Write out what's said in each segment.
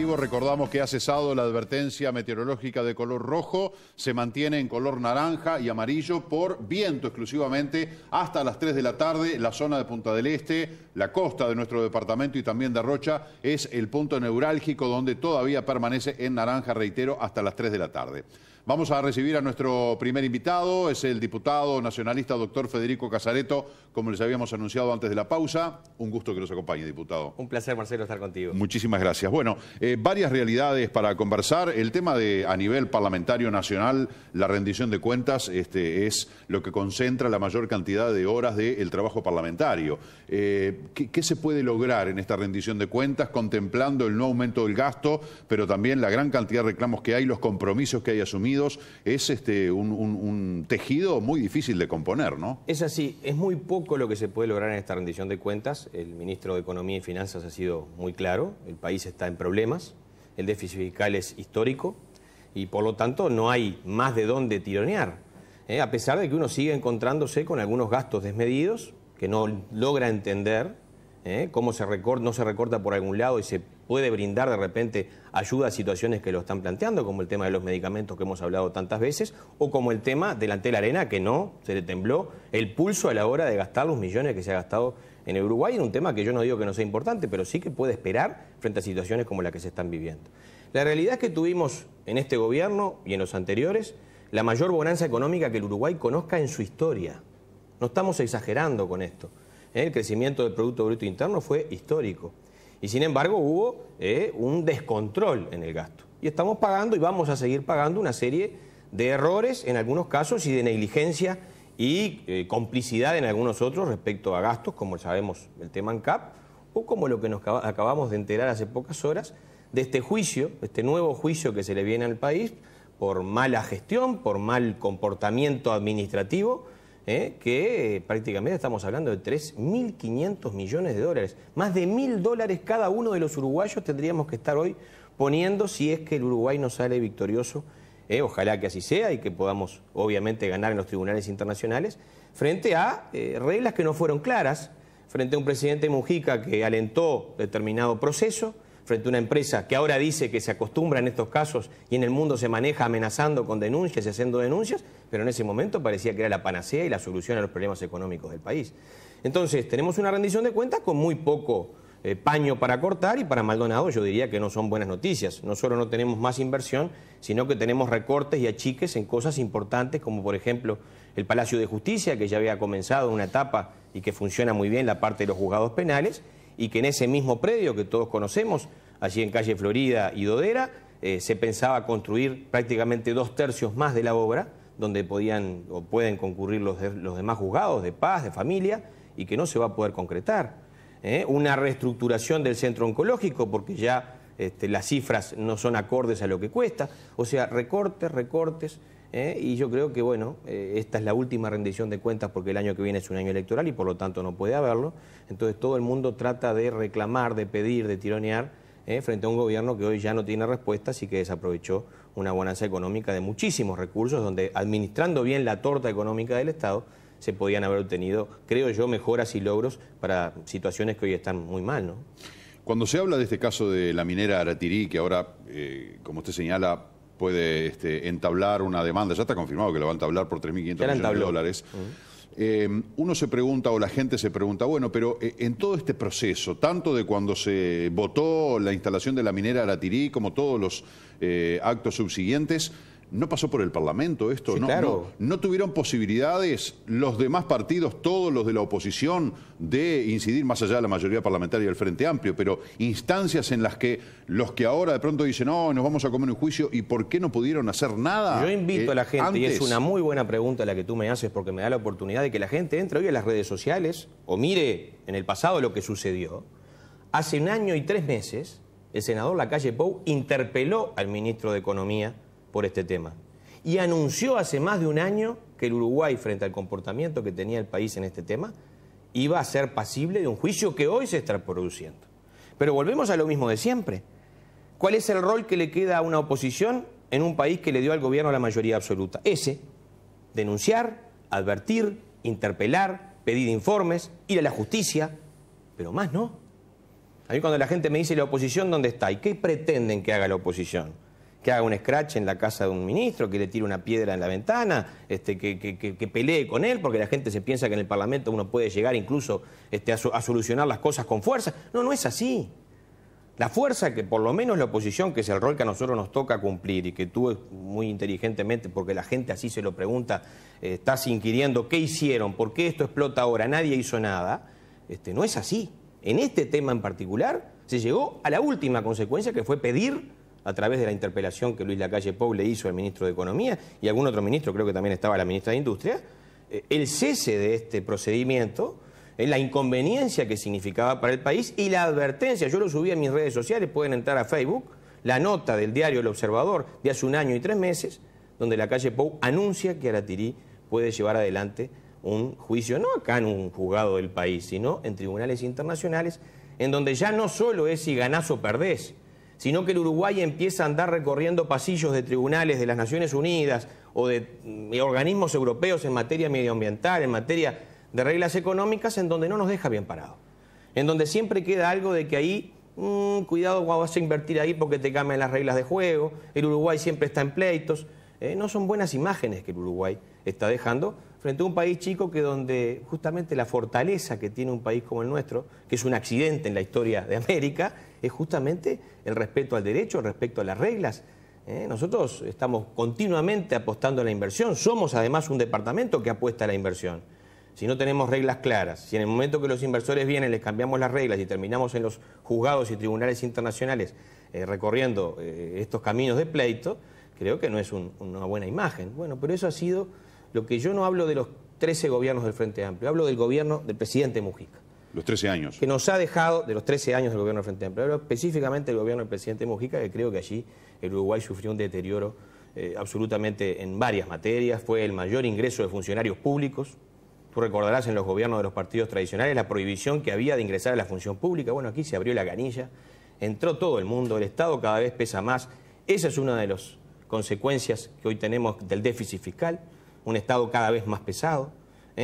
Diego, recordamos que ha cesado la advertencia meteorológica de color rojo, se mantiene en color naranja y amarillo por viento exclusivamente hasta las 3 de la tarde. La zona de Punta del Este, la costa de nuestro departamento y también de Rocha es el punto neurálgico donde todavía permanece en naranja, reitero, hasta las 3 de la tarde. Vamos a recibir a nuestro primer invitado, es el diputado nacionalista doctor Federico Casareto, como les habíamos anunciado antes de la pausa. Un gusto que nos acompañe, diputado. Un placer, Marcelo, estar contigo. Muchísimas gracias. Bueno, varias realidades para conversar. El tema de, a nivel parlamentario nacional, la rendición de cuentas es lo que concentra la mayor cantidad de horas del trabajo parlamentario. ¿Qué se puede lograr en esta rendición de cuentas, contemplando el no aumento del gasto, pero también la gran cantidad de reclamos que hay, los compromisos que hay asumidos? Es un tejido muy difícil de componer, ¿no? Es así, es muy poco lo que se puede lograr en esta rendición de cuentas. El ministro de Economía y Finanzas ha sido muy claro, el país está en problemas, el déficit fiscal es histórico y por lo tanto no hay más de dónde tironear, a pesar de que uno sigue encontrándose con algunos gastos desmedidos que no logra entender cómo no se recorta por algún lado y se puede brindar de repente ayuda a situaciones que lo están planteando, como el tema de los medicamentos que hemos hablado tantas veces, o como el tema delante de la arena, que no se le tembló el pulso a la hora de gastar los millones que se ha gastado en el Uruguay, en un tema que yo no digo que no sea importante, pero sí que puede esperar frente a situaciones como las que se están viviendo. La realidad es que tuvimos en este gobierno y en los anteriores la mayor bonanza económica que el Uruguay conozca en su historia. No estamos exagerando con esto. El crecimiento del Producto Bruto Interno fue histórico. Y sin embargo hubo un descontrol en el gasto. Y estamos pagando y vamos a seguir pagando una serie de errores en algunos casos y de negligencia y complicidad en algunos otros respecto a gastos, como sabemos el tema ANCAP, o como lo que nos acabamos de enterar hace pocas horas de este juicio, este nuevo juicio que se le viene al país por mala gestión, por mal comportamiento administrativo, que prácticamente estamos hablando de 3.500 millones de dólares. Más de $1.000 cada uno de los uruguayos tendríamos que estar hoy poniendo si es que el Uruguay no sale victorioso. Ojalá que así sea y que podamos obviamente ganar en los tribunales internacionales frente a reglas que no fueron claras, frente a un presidente Mujica que alentó determinado proceso, frente a una empresa que ahora dice que se acostumbra en estos casos y en el mundo se maneja amenazando con denuncias y haciendo denuncias, pero en ese momento parecía que era la panacea y la solución a los problemas económicos del país. Entonces, tenemos una rendición de cuentas con muy poco paño para cortar y para Maldonado yo diría que no son buenas noticias. No solo no tenemos más inversión, sino que tenemos recortes y achiques en cosas importantes como por ejemplo el Palacio de Justicia, que ya había comenzado una etapa y que funciona muy bien la parte de los juzgados penales, y que en ese mismo predio que todos conocemos, allí en calle Florida y Dodera, se pensaba construir prácticamente 2/3 más de la obra, donde podían o pueden concurrir los demás juzgados de paz, de familia, y que no se va a poder concretar. Una reestructuración del centro oncológico, porque ya las cifras no son acordes a lo que cuesta, o sea, recortes, y yo creo que, bueno, esta es la última rendición de cuentas porque el año que viene es un año electoral y por lo tanto no puede haberlo. Entonces todo el mundo trata de reclamar, de pedir, de tironear frente a un gobierno que hoy ya no tiene respuestas y que desaprovechó una bonanza económica de muchísimos recursos donde, administrando bien la torta económica del Estado, se podían haber obtenido, creo yo, mejoras y logros para situaciones que hoy están muy mal, ¿no? Cuando se habla de este caso de la minera Aratirí, que ahora, como usted señala, puede entablar una demanda, ya está confirmado que lo va a entablar por 3.500 millones de dólares. Uno se pregunta, o la gente se pregunta, bueno, pero en todo este proceso, tanto de cuando se votó la instalación de la minera Aratirí, como todos los actos subsiguientes, ¿no pasó por el Parlamento esto? Sí, claro. ¿No tuvieron posibilidades los demás partidos, todos los de la oposición, de incidir más allá de la mayoría parlamentaria del Frente Amplio, pero instancias en las que los que ahora de pronto dicen, no, nos vamos a comer un juicio, ¿y por qué no pudieron hacer nada? Yo invito a la gente, antes? Y es una muy buena pregunta la que tú me haces porque me da la oportunidad de que la gente entre hoy a las redes sociales o mire en el pasado lo que sucedió. Hace 1 año y 3 meses, el senador Lacalle Pou interpeló al ministro de Economía por este tema. Y anunció hace más de 1 año que el Uruguay, frente al comportamiento que tenía el país en este tema, iba a ser pasible de un juicio que hoy se está produciendo. Pero volvemos a lo mismo de siempre. ¿Cuál es el rol que le queda a una oposición en un país que le dio al gobierno la mayoría absoluta? Ese: denunciar, advertir, interpelar, pedir informes, ir a la justicia, pero más no. A mí cuando la gente me dice la oposición, ¿dónde está? ¿Y qué pretenden que haga la oposición? Que haga un scratch en la casa de un ministro, que le tire una piedra en la ventana, que pelee con él, porque la gente se piensa que en el Parlamento uno puede llegar incluso a solucionar las cosas con fuerza. No, no es así. La fuerza que por lo menos la oposición, que es el rol que a nosotros nos toca cumplir y que tú muy inteligentemente, porque la gente así se lo pregunta, estás inquiriendo qué hicieron, por qué esto explota ahora, nadie hizo nada, no es así. En este tema en particular se llegó a la última consecuencia, que fue pedir, a través de la interpelación que Luis Lacalle Pou le hizo al ministro de Economía y algún otro ministro, creo que también estaba la ministra de Industria, el cese de este procedimiento, la inconveniencia que significaba para el país y la advertencia. Yo lo subí en mis redes sociales, pueden entrar a Facebook, la nota del diario El Observador de hace 1 año y 3 meses, donde Lacalle Pou anuncia que Aratiri puede llevar adelante un juicio, no acá en un juzgado del país, sino en tribunales internacionales, en donde ya no solo es si ganás o perdés, sino que el Uruguay empieza a andar recorriendo pasillos de tribunales de las Naciones Unidas o de organismos europeos en materia medioambiental, en materia de reglas económicas, en donde no nos deja bien parados. En donde siempre queda algo de que ahí, cuidado cuando vas a invertir ahí porque te cambian las reglas de juego, el Uruguay siempre está en pleitos. No son buenas imágenes que el Uruguay está dejando frente a un país chico que donde justamente la fortaleza que tiene un país como el nuestro, que es un accidente en la historia de América, es justamente el respeto al derecho, el respeto a las reglas. Nosotros estamos continuamente apostando a la inversión, somos además un departamento que apuesta a la inversión. Si no tenemos reglas claras, si en el momento que los inversores vienen les cambiamos las reglas y terminamos en los juzgados y tribunales internacionales recorriendo estos caminos de pleito, creo que no es una buena imagen. Bueno, pero eso ha sido lo que yo no hablo de los 13 gobiernos del Frente Amplio, hablo del gobierno del presidente Mujica. Los 13 años. Que nos ha dejado, de los 13 años del gobierno del Frente Amplio, hablo específicamente del gobierno del presidente Mujica, que creo que allí el Uruguay sufrió un deterioro absolutamente en varias materias. Fue el mayor ingreso de funcionarios públicos. Tú recordarás en los gobiernos de los partidos tradicionales la prohibición que había de ingresar a la función pública. Bueno, aquí se abrió la canilla, entró todo el mundo, el Estado cada vez pesa más. Esa es una de las consecuencias que hoy tenemos del déficit fiscal, un Estado cada vez más pesado.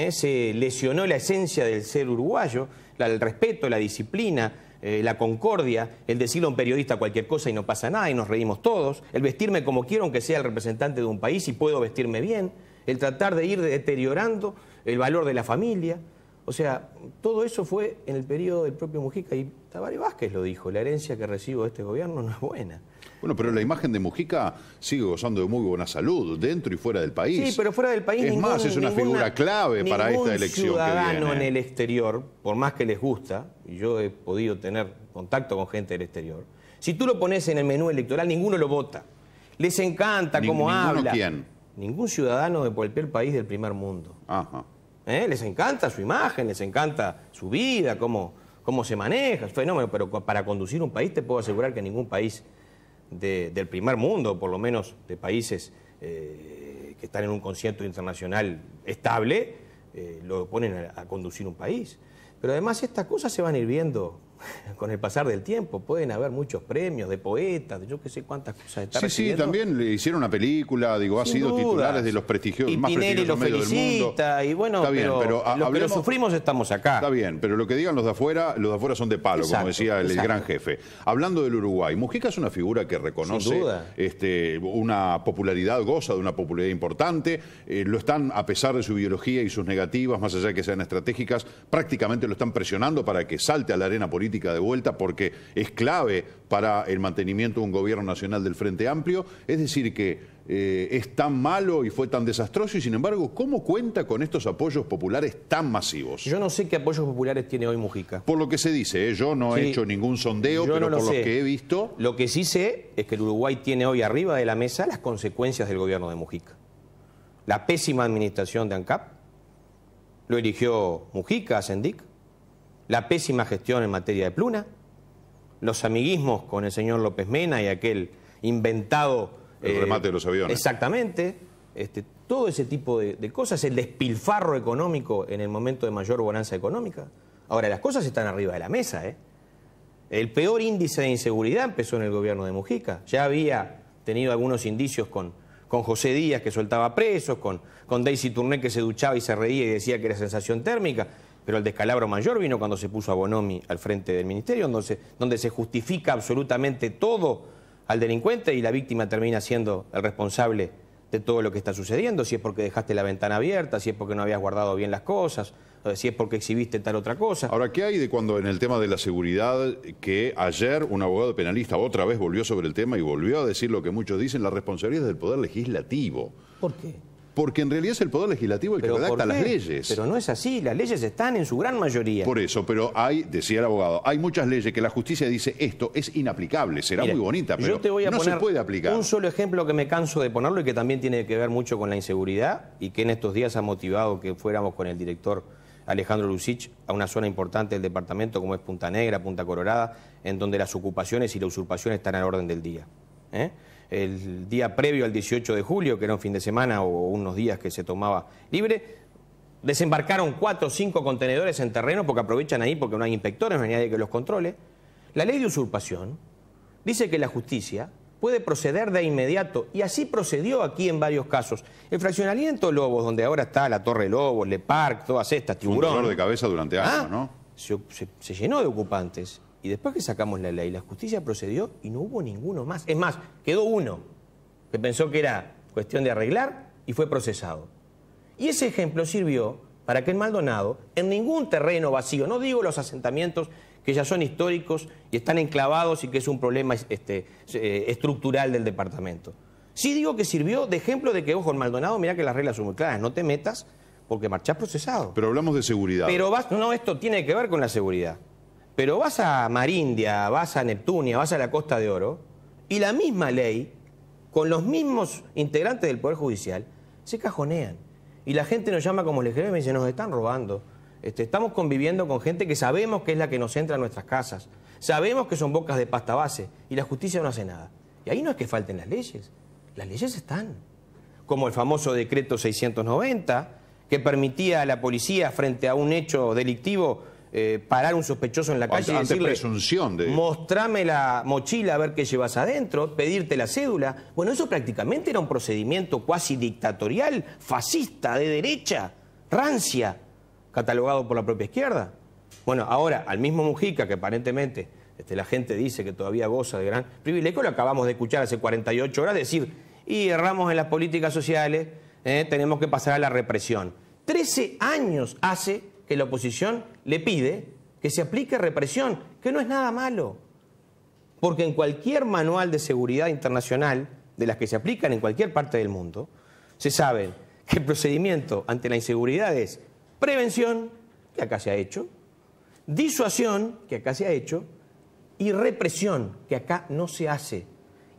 Se lesionó la esencia del ser uruguayo, el respeto, la disciplina, la concordia, el decirle a un periodista cualquier cosa y no pasa nada y nos reímos todos, el vestirme como quiero aunque sea el representante de un país y puedo vestirme bien, el tratar de ir deteriorando el valor de la familia. O sea, todo eso fue en el periodo del propio Mujica y Tabaré Vázquez lo dijo, la herencia que recibo de este gobierno no es buena. Bueno, pero la imagen de Mujica sigue gozando de muy buena salud, dentro y fuera del país. Sí, pero fuera del país es más, es una figura clave para esta elección que viene. Ningún ciudadano en el exterior, por más que les gusta, y yo he podido tener contacto con gente del exterior, si tú lo pones en el menú electoral, ninguno lo vota. Les encanta cómo habla. ¿Quién? Ningún ciudadano de cualquier país del primer mundo. Ajá. Les encanta su imagen, les encanta su vida, cómo se maneja, es fenómeno, pero para conducir un país te puedo asegurar que ningún país del primer mundo, por lo menos de países que están en un concierto internacional estable, lo ponen a conducir un país. Pero además estas cosas se van a ir viendo con el pasar del tiempo. Pueden haber muchos premios de poetas, de yo qué sé cuántas cosas está recibiendo. Sí, también le hicieron una película, digo, ha sido titulares de los prestigiosos, más prestigiosos medios del mundo. Y bueno, está bien, pero los que lo sufrimos estamos acá. Está bien, pero lo que digan los de afuera son de palo, exacto, como decía el gran jefe. Hablando del Uruguay, Mujica es una figura que reconoce una popularidad, goza de una popularidad importante, lo están, a pesar de su ideología y sus negativas, más allá de que sean estratégicas, prácticamente lo están presionando para que salte a la arena política de vuelta porque es clave para el mantenimiento de un gobierno nacional del Frente Amplio. Es decir que es tan malo y fue tan desastroso y sin embargo, ¿cómo cuenta con estos apoyos populares tan masivos? Yo no sé qué apoyos populares tiene hoy Mujica. Por lo que se dice, yo no he hecho ningún sondeo, pero por lo que he visto... Lo que sí sé es que el Uruguay tiene hoy arriba de la mesa las consecuencias del gobierno de Mujica. La pésima administración de ANCAP, lo eligió Mujica a Sendic, la pésima gestión en materia de Pluna, los amiguismos con el señor López Mena y aquel inventado... El remate de los aviones. Exactamente. Todo ese tipo de cosas, el despilfarro económico en el momento de mayor bonanza económica. Ahora, las cosas están arriba de la mesa, El peor índice de inseguridad empezó en el gobierno de Mujica. Ya había tenido algunos indicios con José Díaz, que soltaba presos, con Daisy Tourné, que se duchaba y se reía y decía que era sensación térmica. Pero el descalabro mayor vino cuando se puso a Bonomi al frente del ministerio, donde se justifica absolutamente todo al delincuente y la víctima termina siendo el responsable de todo lo que está sucediendo, si es porque dejaste la ventana abierta, si es porque no habías guardado bien las cosas, si es porque exhibiste tal otra cosa. Ahora, ¿qué hay de cuando en el tema de la seguridad, que ayer un abogado penalista otra vez volvió sobre el tema y volvió a decir lo que muchos dicen, la responsabilidad es del Poder Legislativo? ¿Por qué? Porque en realidad es el Poder Legislativo el que redacta las leyes. Pero no es así, las leyes están en su gran mayoría. Por eso, pero hay, decía el abogado, hay muchas leyes que la justicia dice esto es inaplicable, será muy bonita, pero yo te voy a no poner se puede aplicar. Un solo ejemplo que me canso de ponerlo y que también tiene que ver mucho con la inseguridad y que en estos días ha motivado que fuéramos con el director Alejandro Lucich a una zona importante del departamento como es Punta Negra, Punta Colorada, en donde las ocupaciones y la usurpación están a orden del día. El día previo al 18 de julio, que era un fin de semana o unos días que se tomaba libre, desembarcaron 4 o 5 contenedores en terreno porque aprovechan ahí porque no hay inspectores, no hay nadie que los controle. La ley de usurpación dice que la justicia puede proceder de inmediato, y así procedió aquí en varios casos. El fraccionamiento Lobos, donde ahora está la Torre Lobos, Le Parc, todas estas, Tiburón. Un dolor de cabeza durante años, ¿no? Se llenó de ocupantes. Y después que sacamos la ley, la justicia procedió y no hubo ninguno más. Es más, quedó uno que pensó que era cuestión de arreglar y fue procesado. Y ese ejemplo sirvió para que en Maldonado, en ningún terreno vacío, no digo los asentamientos que ya son históricos y están enclavados y que es un problema estructural del departamento. Sí digo que sirvió de ejemplo de que, ojo, en Maldonado, mirá que las reglas son muy claras, no te metas porque marchás procesado. Pero hablamos de seguridad. Pero no, esto tiene que ver con la seguridad. Pero vas a Marindia, vas a Neptunia, vas a la Costa de Oro, y la misma ley, con los mismos integrantes del Poder Judicial, se cajonean. Y la gente nos llama como legisladores y me dice, nos están robando. Estamos conviviendo con gente que sabemos que es la que nos entra a nuestras casas. Sabemos que son bocas de pasta base, y la justicia no hace nada. Y ahí no es que falten las leyes están. Como el famoso decreto 690, que permitía a la policía, frente a un hecho delictivo, parar un sospechoso en la calle y decirle, presunción de... mostrame la mochila a ver qué llevas adentro, pedirte la cédula. Bueno, eso prácticamente era un procedimiento cuasi dictatorial, fascista, de derecha, rancia, catalogado por la propia izquierda. Bueno, ahora, al mismo Mujica, que aparentemente la gente dice que todavía goza de gran privilegio, lo acabamos de escuchar hace 48 horas decir, y erramos en las políticas sociales, tenemos que pasar a la represión. 13 años hace que la oposición le pide que se aplique represión, que no es nada malo. Porque en cualquier manual de seguridad internacional, de las que se aplican en cualquier parte del mundo, se sabe que el procedimiento ante la inseguridad es prevención, que acá se ha hecho, disuasión, que acá se ha hecho, y represión, que acá no se hace.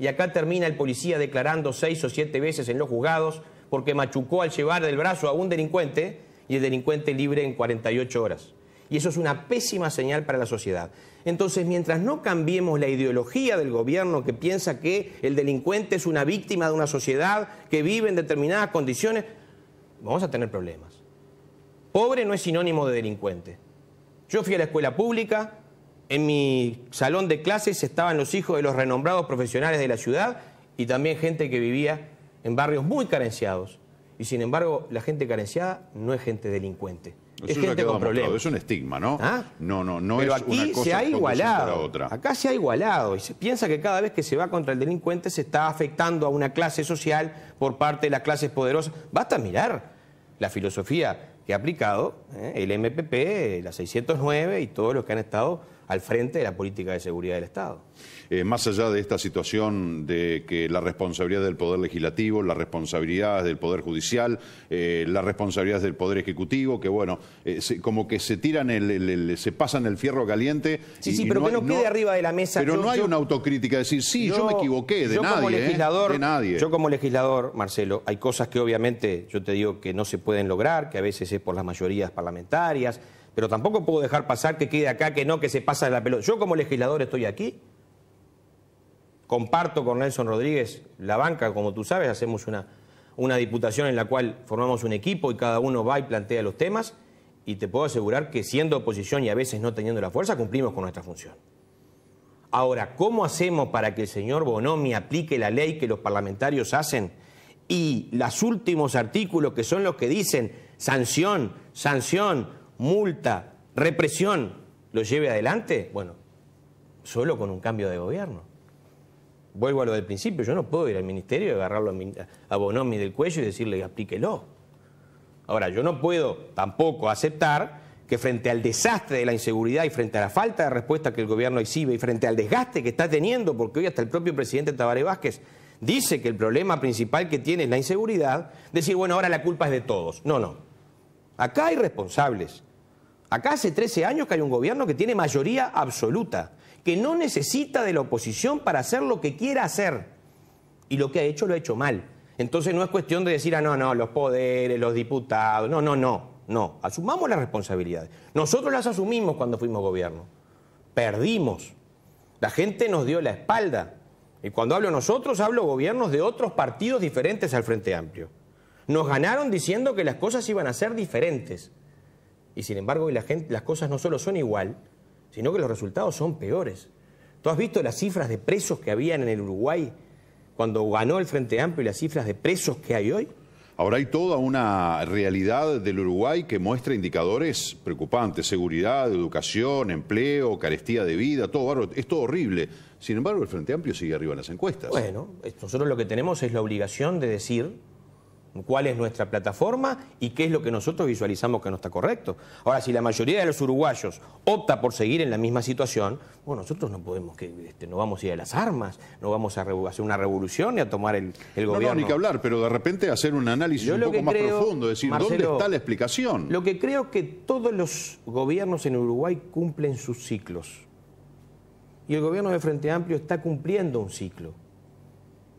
Y acá termina el policía declarando 6 o 7 veces en los juzgados porque machucó al llevar del brazo a un delincuente y el delincuente libre en 48 horas. Y eso es una pésima señal para la sociedad. Entonces, mientras no cambiemos la ideología del gobierno que piensa que el delincuente es una víctima de una sociedad que vive en determinadas condiciones, vamos a tener problemas. Pobre no es sinónimo de delincuente. Yo fui a la escuela pública, en mi salón de clases estaban los hijos de los renombrados profesionales de la ciudad y también gente que vivía en barrios muy carenciados. Y sin embargo, la gente carenciada no es gente delincuente. Es gente con problemas. Es un estigma, ¿no? ¿Ah? No Pero es aquí una cosa se ha igualado. a otra. Acá se ha igualado y se piensa que cada vez que se va contra el delincuente se está afectando a una clase social por parte de las clases poderosas. Basta mirar la filosofía que ha aplicado el MPP, la 609 y todos los que han estado al frente de la política de seguridad del Estado. Más allá de esta situación de que la responsabilidad del Poder Legislativo, la responsabilidad del Poder Judicial, la responsabilidad del Poder Ejecutivo, que bueno, como que se tiran se pasan el fierro caliente. Sí, pero que no quede arriba de la mesa. Pero no hay una autocrítica, decir, sí, yo me equivoqué, de nadie. Yo como legislador, Marcelo, hay cosas que obviamente yo te digo que no se pueden lograr, que a veces es por las mayorías parlamentarias, pero tampoco puedo dejar pasar que quede acá, que no, que se pasa la pelota. Yo como legislador estoy aquí, comparto con Nelson Rodríguez la banca, como tú sabes, hacemos una diputación en la cual formamos un equipo y cada uno va y plantea los temas, y te puedo asegurar que siendo oposición y a veces no teniendo la fuerza, cumplimos con nuestra función. Ahora, ¿cómo hacemos para que el señor Bonomi aplique la ley que los parlamentarios hacen y los últimos artículos que son los que dicen sanción, sanción, multa, represión lo lleve adelante? Bueno, solo con un cambio de gobierno. Vuelvo a lo del principio, yo no puedo ir al ministerio y agarrarlo a Bonomi del cuello y decirle aplíquelo. Ahora, yo no puedo tampoco aceptar que frente al desastre de la inseguridad y frente a la falta de respuesta que el gobierno exhibe y frente al desgaste que está teniendo, porque hoy hasta el propio presidente Tabaré Vázquez dice que el problema principal que tiene es la inseguridad, decir, bueno, ahora la culpa es de todos. No, no. Acá hay responsables. Acá hace 13 años que hay un gobierno que tiene mayoría absoluta, que no necesita de la oposición para hacer lo que quiera hacer. Y lo que ha hecho, lo ha hecho mal. Entonces no es cuestión de decir, no, los poderes, los diputados. No. Asumamos las responsabilidades. Nosotros las asumimos cuando fuimos gobierno. Perdimos. La gente nos dio la espalda. Y cuando hablo nosotros, hablo gobiernos de otros partidos diferentes al Frente Amplio. Nos ganaron diciendo que las cosas iban a ser diferentes. Y sin embargo, las cosas no solo son igual, sino que los resultados son peores. ¿Tú has visto las cifras de presos que habían en el Uruguay cuando ganó el Frente Amplio y las cifras de presos que hay hoy? Ahora hay toda una realidad del Uruguay que muestra indicadores preocupantes: seguridad, educación, empleo, carestía de vida, todo bárbaro. Es todo horrible. Sin embargo, el Frente Amplio sigue arriba en las encuestas. Bueno, nosotros lo que tenemos es la obligación de decir cuál es nuestra plataforma y qué es lo que nosotros visualizamos que no está correcto. Ahora, si la mayoría de los uruguayos opta por seguir en la misma situación, bueno, nosotros no podemos no vamos a ir a las armas, no vamos a hacer una revolución ni a tomar el gobierno. No, ni que hablar, pero de repente hacer un análisis un poco más profundo, decir, Marcelo, ¿dónde está la explicación? Lo que creo que todos los gobiernos en Uruguay cumplen sus ciclos. Y el gobierno de Frente Amplio está cumpliendo un ciclo.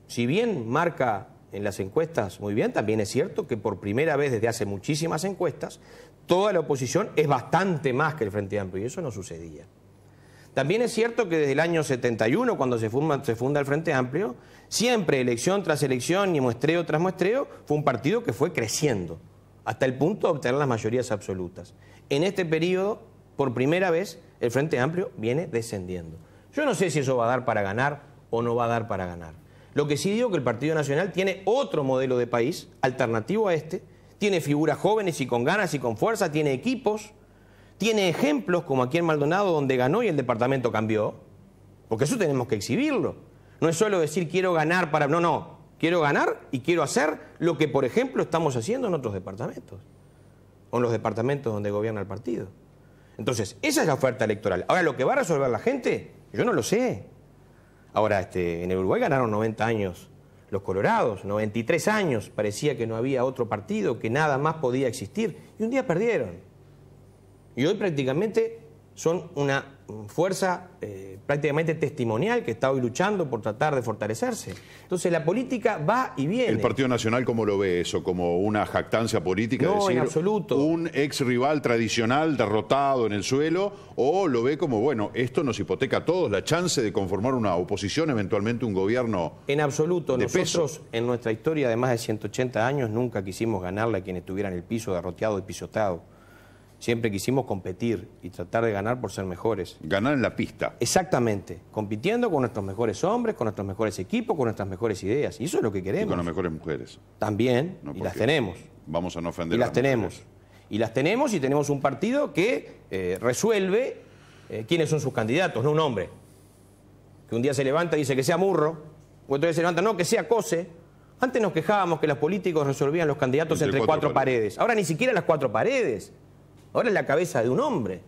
Si bien marca en las encuestas muy bien, también es cierto que por primera vez desde hace muchísimas encuestas, toda la oposición es bastante más que el Frente Amplio, y eso no sucedía. También es cierto que desde el año 71, cuando se funda el Frente Amplio, siempre elección tras elección y muestreo tras muestreo, fue un partido que fue creciendo, hasta el punto de obtener las mayorías absolutas. En este periodo, por primera vez, el Frente Amplio viene descendiendo. Yo no sé si eso va a dar para ganar o no va a dar para ganar. Lo que sí digo es que el Partido Nacional tiene otro modelo de país, alternativo a este, tiene figuras jóvenes y con ganas y con fuerza, tiene equipos, tiene ejemplos como aquí en Maldonado donde ganó y el departamento cambió, porque eso tenemos que exhibirlo. No es solo decir quiero ganar para... No, quiero ganar y quiero hacer lo que, por ejemplo, estamos haciendo en otros departamentos, o en los departamentos donde gobierna el partido. Entonces, esa es la oferta electoral. Ahora, lo que va a resolver la gente, yo no lo sé. Ahora, en el Uruguay ganaron 90 años los colorados, 93 años, parecía que no había otro partido, que nada más podía existir, y un día perdieron. Y hoy prácticamente son una fuerza prácticamente testimonial que está hoy luchando por tratar de fortalecerse. Entonces la política va y viene. ¿El Partido Nacional cómo lo ve eso? ¿Como una jactancia política? No, decir, en absoluto. ¿Un ex rival tradicional derrotado en el suelo? ¿O lo ve como, bueno, esto nos hipoteca a todos la chance de conformar una oposición, eventualmente un gobierno? En absoluto. Nosotros peso? En nuestra historia de más de 180 años nunca quisimos ganarle a quien estuviera en el piso, derroteado y pisotado. Siempre quisimos competir y tratar de ganar por ser mejores. Ganar en la pista. Exactamente. Compitiendo con nuestros mejores hombres, con nuestros mejores equipos, con nuestras mejores ideas. Y eso es lo que queremos. Y con las mejores mujeres. También, no, y las tenemos. Vamos a no ofender y las tenemos. Y las tenemos y tenemos un partido que resuelve quiénes son sus candidatos, no un hombre. Que un día se levanta y dice que sea Murro, o otro día se levanta, no, que sea Cose. Antes nos quejábamos que los políticos resolvían los candidatos entre cuatro paredes. Ahora ni siquiera las cuatro paredes. Ahora es la cabeza de un hombre.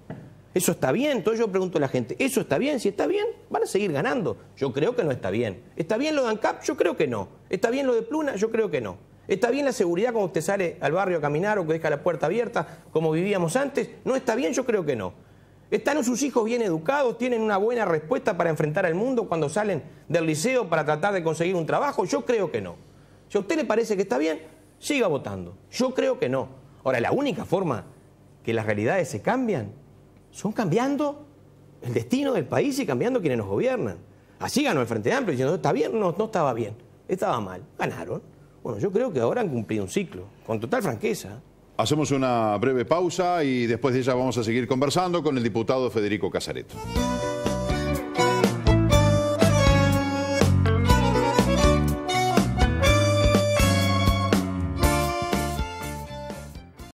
¿Eso está bien? Entonces yo pregunto a la gente, ¿eso está bien? Si está bien, van a seguir ganando. Yo creo que no está bien. ¿Está bien lo de ANCAP? Yo creo que no. ¿Está bien lo de Pluna? Yo creo que no. ¿Está bien la seguridad como usted sale al barrio a caminar o que deja la puerta abierta como vivíamos antes? ¿No está bien? Yo creo que no. ¿Están sus hijos bien educados? ¿Tienen una buena respuesta para enfrentar al mundo cuando salen del liceo para tratar de conseguir un trabajo? Yo creo que no. Si a usted le parece que está bien, siga votando. Yo creo que no. Ahora, la única forma que las realidades se cambian son cambiando el destino del país y cambiando quienes nos gobiernan. Así ganó el Frente Amplio diciendo, ¿está bien? No, no estaba bien, estaba mal. Ganaron. Bueno, yo creo que ahora han cumplido un ciclo, con total franqueza. Hacemos una breve pausa y después de ella vamos a seguir conversando con el diputado Federico Casareto.